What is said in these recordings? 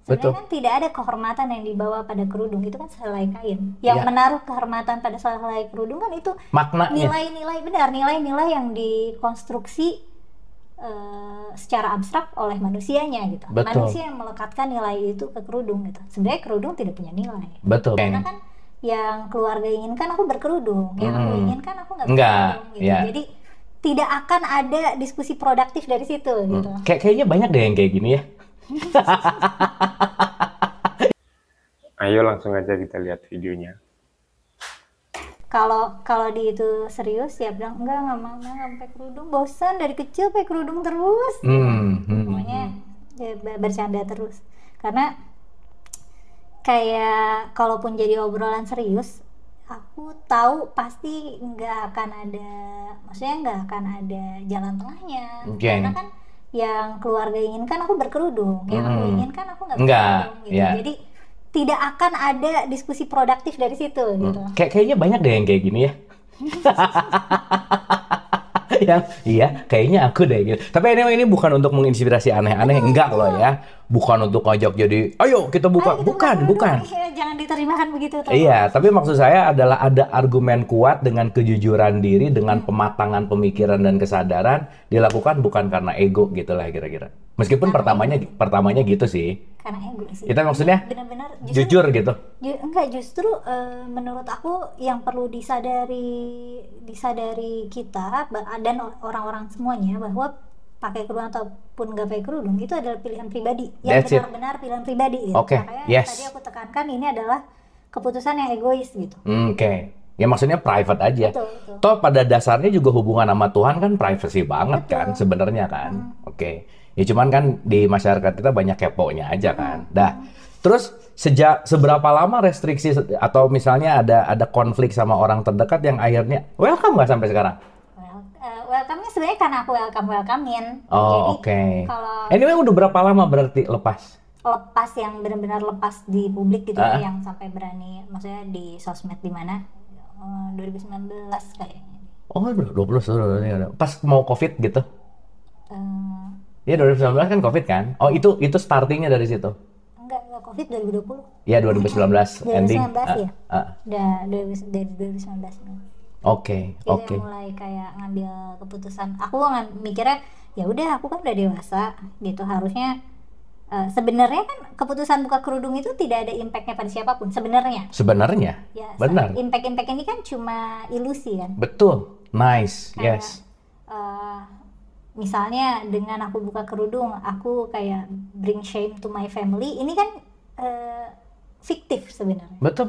Sebenarnya betul. kan tidak ada kehormatan yang dibawa pada kerudung, itu kan sehelai kain. Yang Ya, menaruh kehormatan pada sehelai kerudung kan itu maknanya. nilai-nilai, benar, nilai-nilai yang dikonstruksi secara abstrak oleh manusianya gitu. Betul, Manusia yang melekatkan nilai itu ke kerudung gitu. Sebenarnya kerudung tidak punya nilai. betul. Karena kan yang keluarga inginkan aku berkerudung, yang aku Mm-mm. inginkan aku nggak Enggak, berkerudung gitu. ya. Jadi tidak akan ada diskusi produktif dari situ gitu. Kayaknya banyak deh yang kayak gini ya. Ayo langsung aja kita lihat videonya. Kalau di itu serius ya bilang enggak mau pakai kerudung, bosan dari kecil pakai kerudung terus. Pokoknya ya, bercanda terus. Karena kayak kalaupun jadi obrolan serius, aku tahu pasti nggak akan ada, maksudnya nggak akan ada jalan tengahnya. Oke. Karena kan yang keluarga inginkan aku berkerudung, yang aku inginkan aku nggak Enggak, berkerudung gitu. ya. Jadi tidak akan ada diskusi produktif dari situ gitu. Kayaknya banyak deh yang kayak gini ya. Yang iya, kayaknya aku deh gitu. Tapi ini bukan untuk menginspirasi aneh-aneh, enggak loh ya. Bukan untuk ngajak jadi, ayo kita buka. Ayo kita Bukan, kerudung. bukan. Iya, jangan diterjemahkan begitu. Iya, tapi maksud saya adalah ada argumen kuat dengan kejujuran diri, dengan pematangan pemikiran dan kesadaran dilakukan bukan karena ego gitu lah kira-kira. Meskipun pertamanya gitu sih. Karena ego sih. Itu maksudnya Benar-benar jujur gitu. Enggak, justru menurut aku yang perlu disadari kita dan orang-orang semuanya bahwa pakai kerudung ataupun nggak pakai kerudung itu adalah pilihan pribadi yang That's it. benar-benar pilihan pribadi gitu. Oke, Makanya yes. tadi aku tekankan ini adalah keputusan yang egois gitu. Oke. Ya maksudnya private aja. Betul. Toh pada dasarnya juga hubungan sama Tuhan kan privacy banget kan sebenarnya kan. Oke. Ya cuman kan di masyarakat kita banyak keponya aja kan. Dah. Terus seberapa lama restriksi atau misalnya ada konflik sama orang terdekat yang akhirnya welcome nggak sampai sekarang? Welcome-nya sebenarnya karena aku welcome-in. Oh, Jadi oke. kalau Anyway, udah berapa lama berarti lepas? lepas yang benar-benar lepas di publik gitu ya, yang sampai berani, maksudnya di sosmed di mana 2019 kayaknya. Oh, 20 sudah. Pas mau COVID gitu. Eh, Ya 2019 kan COVID kan? Oh, itu startingnya dari situ. enggak COVID 2020. Ya 2019 ending. 2019 ya. Udah dari 2019. Oke. Jadi mulai kayak ngambil keputusan. Aku mikirnya ya udah aku kan udah dewasa gitu, harusnya sebenarnya kan keputusan buka kerudung itu tidak ada impactnya pada siapapun sebenarnya. Sebenarnya. Ya, Benar. Impact ini kan cuma ilusi kan. Betul. Nice. Kayak, Yes. Misalnya dengan aku buka kerudung, aku kayak bring shame to my family. Ini kan fiktif sebenarnya. Betul.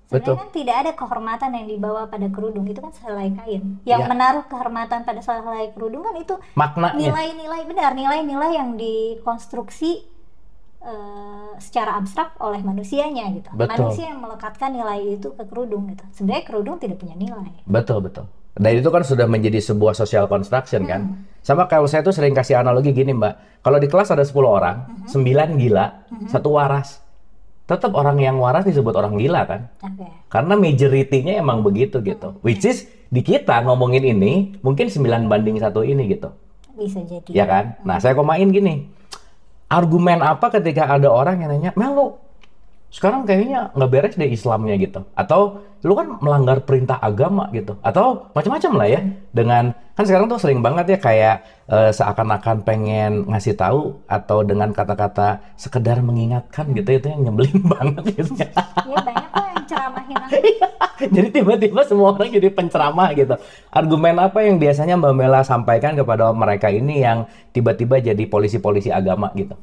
Sebenarnya kan tidak ada kehormatan yang dibawa pada kerudung, itu kan sehelai kain. Yang menaruh kehormatan pada sehelai kerudung kan itu Maknanya. nilai-nilai, benar, nilai-nilai yang dikonstruksi secara abstrak oleh manusianya gitu. Betul. Manusia yang melekatkan nilai itu ke kerudung gitu. Sebenarnya kerudung tidak punya nilai. Betul. Dan itu kan sudah menjadi sebuah social construction kan. Sama kalau saya tuh sering kasih analogi gini Mbak. Kalau di kelas ada 10 orang, 9 gila, 1 waras. Tetap orang yang waras disebut orang gila kan. Oke. Karena majority-nya emang begitu gitu. Which is di kita ngomongin ini mungkin 9:1 ini gitu. Bisa jadi. Ya kan? Nah, saya komain gini. Argumen apa ketika ada orang yang nanya, "Mel, lu sekarang kayaknya nggak beres deh Islamnya gitu." Atau lu kan melanggar perintah agama gitu. Atau macam-macam lah ya. Dengan kan sekarang tuh sering banget ya kayak seakan-akan pengen ngasih tahu atau dengan kata-kata sekedar mengingatkan gitu, itu yang nyebelin banget gitu. Ya banyak kok yang ceramahin aku. Jadi tiba-tiba semua orang jadi penceramah gitu. Argumen apa yang biasanya Mbak Mela sampaikan kepada mereka ini yang tiba-tiba jadi polisi-polisi agama gitu?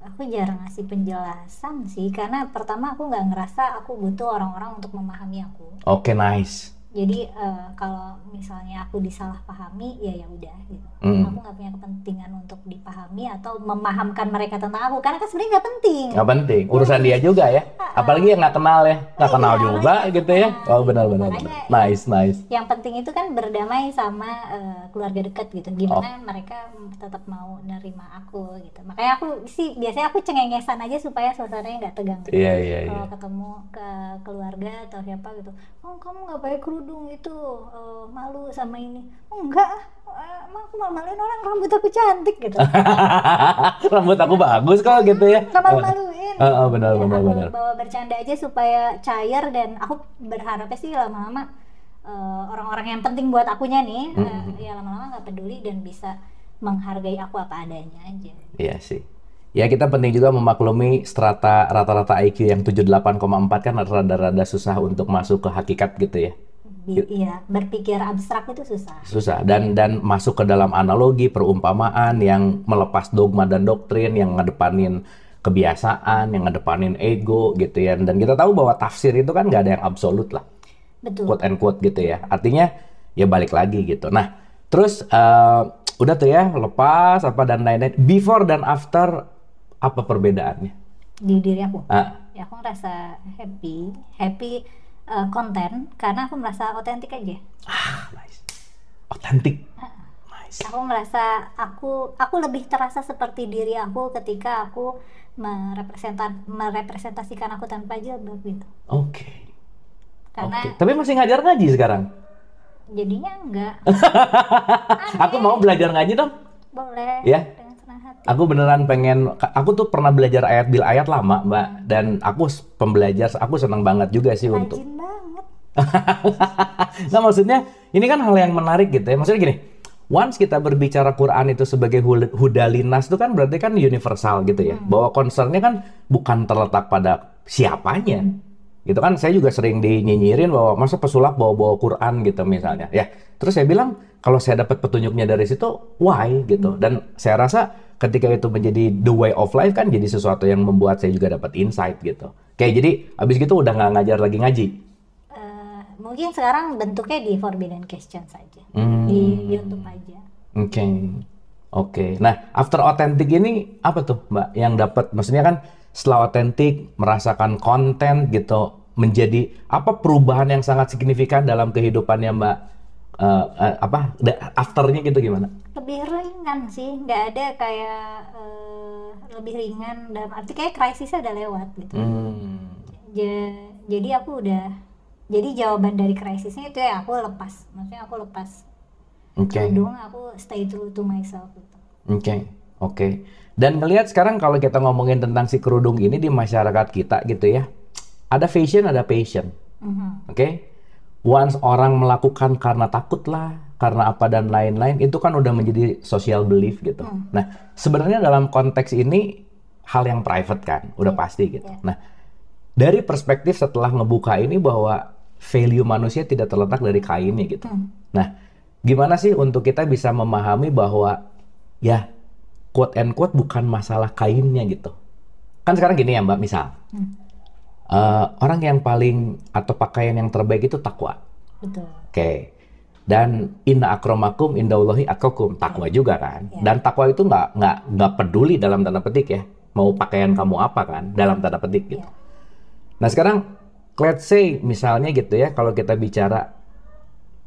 Aku jarang ngasih penjelasan sih, karena pertama aku nggak ngerasa aku butuh orang-orang untuk memahami aku. Oke, nice. Jadi kalau misalnya aku disalahpahami, ya udah gitu. Aku nggak punya kepentingan untuk dipahami atau memahamkan mereka tentang aku, karena kan sebenarnya nggak penting. Nggak penting, urusan dia juga ya. Apalagi yang nggak kenal ya, nggak kenal juga gitu ya. Oh benar-benar. Nice. Yang penting itu kan berdamai sama keluarga dekat gitu. Gimana mereka tetap mau nerima aku gitu. Makanya aku sih biasanya aku cengengesan aja supaya suasananya nggak tegang. Gitu. Iya. Kalau ketemu ke keluarga atau siapa gitu, oh kamu nggak pakai kerudung itu malu sama ini. Oh, enggak, emang aku malu-maluin orang, rambut aku cantik gitu. Rambut aku bagus kok gitu ya. Nggak malu-maluin Benar, Ya, benar, aku benar. bawa bercanda aja supaya cair, dan aku berharapnya sih lama-lama orang-orang yang penting buat akunya nih, ya lama-lama nggak peduli dan bisa menghargai aku apa adanya aja. Iya sih. Ya kita penting juga memaklumi strata rata-rata IQ yang 78,4 kan rada-rada susah untuk masuk ke hakikat gitu ya. Iya, berpikir abstrak itu susah. Susah dan masuk ke dalam analogi, perumpamaan yang melepas dogma dan doktrin, yang ngedepanin kebiasaan, yang ngedepanin ego gitu ya. Dan kita tahu bahwa tafsir itu kan nggak ada yang absolut lah, Betul. quote and quote gitu ya. Artinya ya balik lagi gitu. Nah, terus udah tuh ya lepas apa dan lain-lain. Before dan after apa perbedaannya? Di diri aku. Ah, Ya, aku ngerasa happy konten karena aku merasa otentik aja. nice. Otentik. Nice. Aku merasa aku lebih terasa seperti diri aku ketika aku merepresentasikan aku tanpa jilbab gitu. Oke. Karena Oke. Tapi masih ngajar ngaji sekarang. jadinya enggak. Aku mau belajar ngaji dong. Boleh. Ya. Dengan senang hati. Aku beneran pengen, aku tuh pernah belajar ayat bil ayat lama, Mbak. Dan aku pembelajar, aku senang banget juga sih untuk. Rajin banget. Nah maksudnya, ini kan hal yang menarik gitu ya. Maksudnya gini, once kita berbicara Quran itu sebagai hudalinas itu kan berarti kan universal gitu ya. Bahwa concernnya kan bukan terletak pada siapanya. Gitu kan, saya juga sering dinyinyirin bahwa masa pesulap bawa-bawa Quran gitu misalnya. Ya, terus saya bilang kalau saya dapat petunjuknya dari situ, why gitu. Dan saya rasa ketika itu menjadi the way of life kan jadi sesuatu yang membuat saya juga dapat insight gitu. Kayak jadi abis gitu udah nggak ngajar lagi ngaji. Mungkin sekarang bentuknya di Forbidden Question saja. Di YouTube aja. Oke. Oke. Nah, after authentic ini apa tuh, Mbak? Yang dapat maksudnya kan setelah authentic merasakan konten gitu menjadi apa perubahan yang sangat signifikan dalam kehidupannya Mbak? Afternya gitu gimana? Lebih ringan sih, nggak ada kayak lebih ringan dalam arti kayak krisisnya udah lewat gitu. Jadi aku udah, jadi jawaban dari krisisnya itu ya aku lepas, maksudnya aku lepas kerudung, aku stay true to myself gitu. Oke. Dan ngelihat sekarang kalau kita ngomongin tentang si kerudung ini di masyarakat kita gitu ya, ada fashion, ada passion. Oke. Once orang melakukan karena takut lah, karena apa dan lain-lain, itu kan udah menjadi social belief gitu. Nah, sebenarnya dalam konteks ini hal yang private kan, udah pasti gitu. Nah, dari perspektif setelah ngebuka ini bahwa value manusia tidak terletak dari kainnya gitu. Nah, gimana sih untuk kita bisa memahami bahwa ya quote and quote bukan masalah kainnya gitu. Kan sekarang gini ya Mbak, misal orang yang paling atau pakaian yang terbaik itu takwa. Betul. Oke. Dan inna akramakum indallahi atqakum, takwa juga kan. Dan takwa itu nggak peduli dalam tanda petik ya, mau pakaian kamu apa kan, dalam tanda petik gitu. Nah sekarang let's say misalnya gitu ya, kalau kita bicara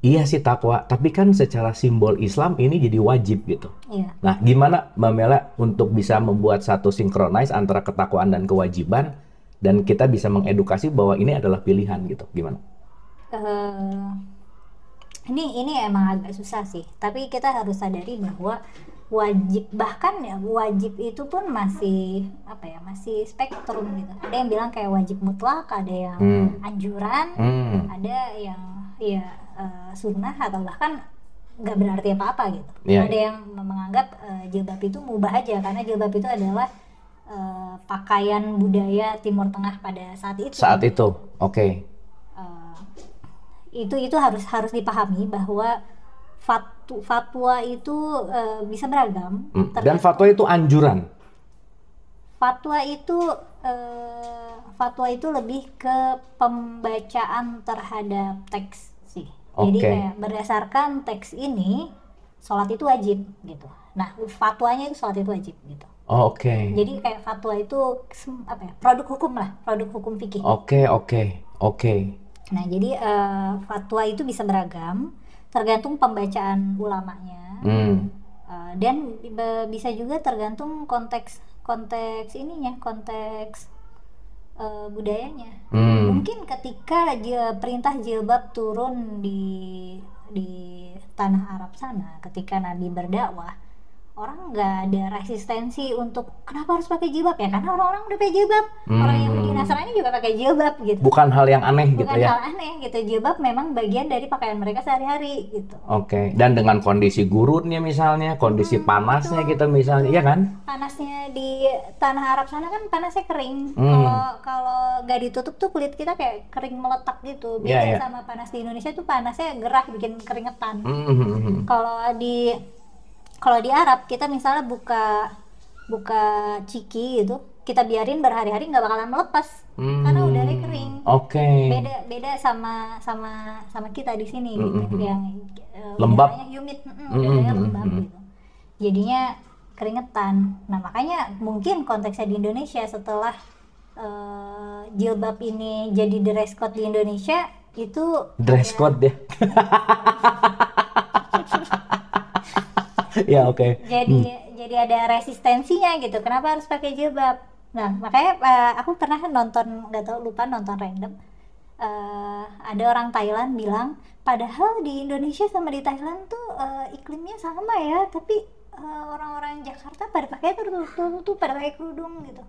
iya sih takwa, tapi kan secara simbol Islam ini jadi wajib gitu. Nah gimana Mbak Mela untuk bisa membuat satu synchronize antara ketakwaan dan kewajiban, dan kita bisa mengedukasi bahwa ini adalah pilihan gitu, gimana? Ini emang agak susah sih, tapi kita harus sadari bahwa wajib, bahkan ya wajib itu pun masih apa ya, masih spektrum gitu. Ada yang bilang kayak wajib mutlak, ada yang anjuran, ada yang ya sunnah atau bahkan nggak berarti apa-apa gitu. Ada yang menganggap jilbab itu mubah aja karena jilbab itu adalah pakaian budaya Timur Tengah pada saat itu. Saat itu, oke. Itu harus dipahami bahwa fatwa itu bisa beragam. Dan fatwa itu anjuran. Fatwa itu lebih ke pembacaan terhadap teks sih. Jadi kayak berdasarkan teks ini sholat itu wajib gitu. Nah fatwanya itu sholat itu wajib gitu. Jadi kayak fatwa itu apa ya, produk hukum lah, produk hukum fikih. Oke. Nah jadi fatwa itu bisa beragam tergantung pembacaan ulamanya, dan bisa juga tergantung konteks ininya, konteks budayanya. Mungkin ketika perintah jilbab turun di tanah Arab sana, ketika Nabi berdakwah, orang nggak ada resistensi untuk kenapa harus pakai jilbab ya, karena orang-orang udah pakai jilbab, orang Yahudi Nasrani juga pakai jilbab gitu. Bukan hal yang aneh gitu Bukan ya. hal aneh gitu, jilbab memang bagian dari pakaian mereka sehari-hari gitu. Oke, dan dengan kondisi gurunnya misalnya, kondisi panasnya gitu misalnya, iya kan? Panasnya di tanah Arab sana kan panasnya kering. Kalau nggak ditutup tuh kulit kita kayak kering meletak gitu. Beda Iya, iya. sama panas di Indonesia tuh panasnya gerah bikin keringetan. Kalau di Arab kita misalnya buka ciki gitu, kita biarin berhari-hari nggak bakalan melepas karena udaranya kering. Oke. Beda sama kita di sini gitu, yang Lembab. udaranya humid, udaranya lembab gitu. Jadinya keringetan. Nah makanya mungkin konteksnya di Indonesia setelah jilbab ini jadi dress code di Indonesia itu Dress code deh. Ya oke. jadi ada resistensinya gitu. Kenapa harus pakai jilbab? Nah makanya aku pernah nonton, nggak tahu, lupa, nonton random. Ada orang Thailand bilang, padahal di Indonesia sama di Thailand tuh iklimnya sama ya, tapi orang-orang Jakarta pada pakai tuh pada pakai kerudung gitu.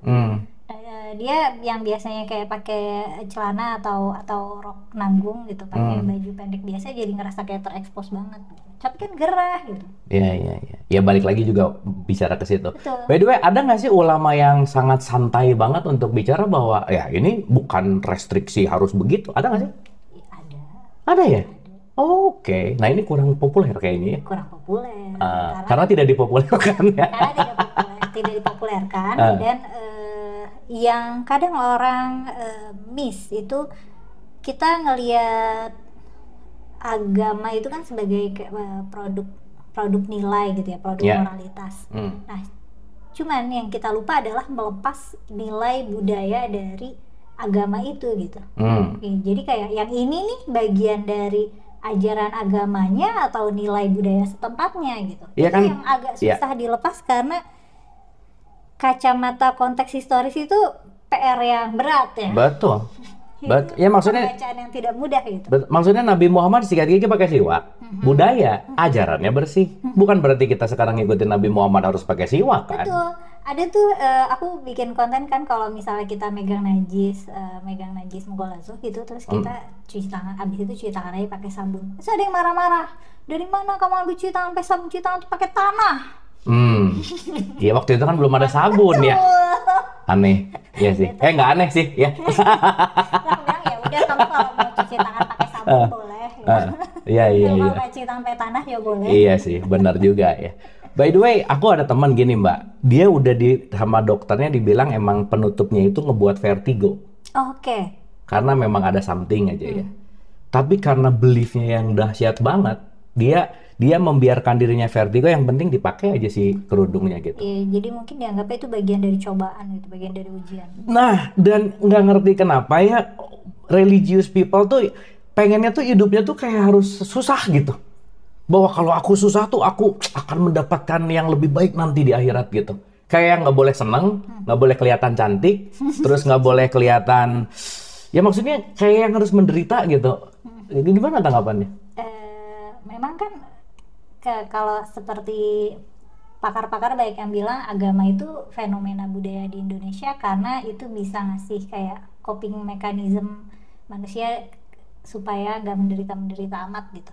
Dia yang biasanya kayak pakai celana atau rok nanggung gitu, pakai baju pendek biasa, jadi ngerasa kayak terekspos banget. Tapi kan gerah gitu. Iya. Ya balik lagi juga bicara ke situ. Betul. By the way, ada nggak sih ulama yang sangat santai banget untuk bicara bahwa ya ini bukan restriksi harus begitu? Ada nggak sih? Ada. Ada ya? Oke. Nah ini kurang populer kayaknya ya. Kurang populer. Karena tidak dipopulerkan ya. Karena tidak dipopulerkan dan yang kadang orang miss itu, kita ngelihat agama itu kan sebagai produk nilai gitu ya, produk moralitas. Nah, cuman yang kita lupa adalah melepas nilai budaya dari agama itu gitu. Oke, jadi kayak yang ini nih bagian dari ajaran agamanya atau nilai budaya setempatnya gitu. Iya kan? Yang agak susah dilepas karena kacamata konteks historis itu PR yang berat ya. Betul. Ya maksudnya pembacaan yang tidak mudah gitu. Maksudnya Nabi Muhammad sikat gigi pakai siwak. Budaya, ajarannya bersih. Bukan berarti kita sekarang ngikutin Nabi Muhammad harus pakai siwak kan? Betul. Ada tuh aku bikin konten kan, kalau misalnya kita megang najis mughaladzah gitu, terus kita cuci tangan, abis itu cuci tangan aja pakai sabun. Terus ada yang marah-marah, dari mana kamu ambil cuci tangan pakai sabun, cuci tangan tuh pakai tanah. Iya waktu itu kan belum ada sabun ya. Aneh, iya sih. Nggak aneh sih ya. Aku bilang ya udah, kamu kalau mau cuci tangan pakai sabun boleh. Iya. Kalau mau cuci tangan pakai tanah ya boleh. Iya sih, benar juga ya. By the way, aku ada teman gini Mbak, dia udah sama dokternya dibilang emang penutupnya itu ngebuat vertigo. Oke. Karena memang ada something aja ya. Tapi karena beliefnya yang dahsyat banget, dia membiarkan dirinya vertigo, yang penting dipakai aja si kerudungnya gitu. Iya, jadi mungkin dianggapnya itu bagian dari cobaan gitu, bagian dari ujian. Nah, dan nggak ngerti kenapa ya religious people tuh pengennya tuh hidupnya tuh kayak harus susah gitu. Bahwa kalau aku susah tuh aku akan mendapatkan yang lebih baik nanti di akhirat gitu. Kayak nggak boleh seneng, nggak boleh kelihatan cantik, terus nggak boleh kelihatan, ya maksudnya kayak yang harus menderita gitu. Gimana tanggapannya? Memang kan kalau seperti pakar-pakar baik yang bilang agama itu fenomena budaya di Indonesia karena itu bisa ngasih kayak coping mechanism manusia supaya gak menderita amat gitu.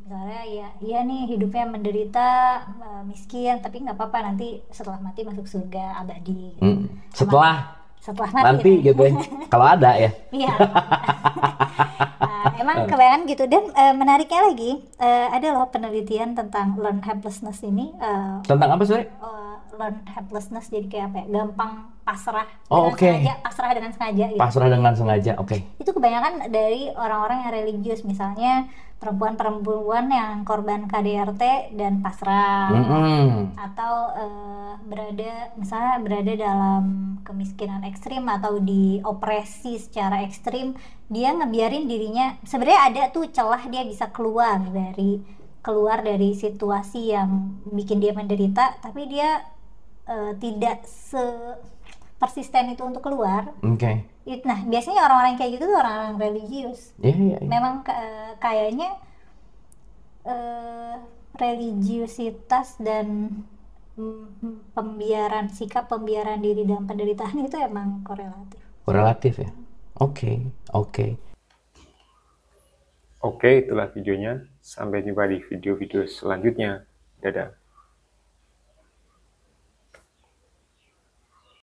Misalnya ya nih hidupnya menderita, miskin, tapi nggak apa-apa, nanti setelah mati masuk surga abadi gitu. Setelah mati nanti gitu ya. Kalau ada ya. Iya. Emang kebanyakan gitu. Dan menariknya lagi, ada loh penelitian tentang learned helplessness ini. Tentang apa sorry? Learned helplessness, jadi kayak apa ya, gampang pasrah sengaja, pasrah dengan sengaja gitu. Pasrah dengan sengaja, oke. Itu kebanyakan dari orang-orang yang religius, misalnya perempuan-perempuan yang korban KDRT dan pasrah, atau berada dalam kemiskinan ekstrim atau diopresi secara ekstrim, dia ngebiarin dirinya, sebenarnya ada tuh celah dia bisa keluar dari situasi yang bikin dia menderita, tapi dia tidak persisten itu untuk keluar. Oke. Nah, biasanya orang-orang kayak gitu tuh orang-orang religius. Iya. Memang kayaknya religiusitas dan pembiaran, sikap pembiaran diri dalam penderitaan itu emang korelatif. Korelatif ya. Oke, oke. Oke, itulah videonya. Sampai jumpa di video-video selanjutnya. Dadah.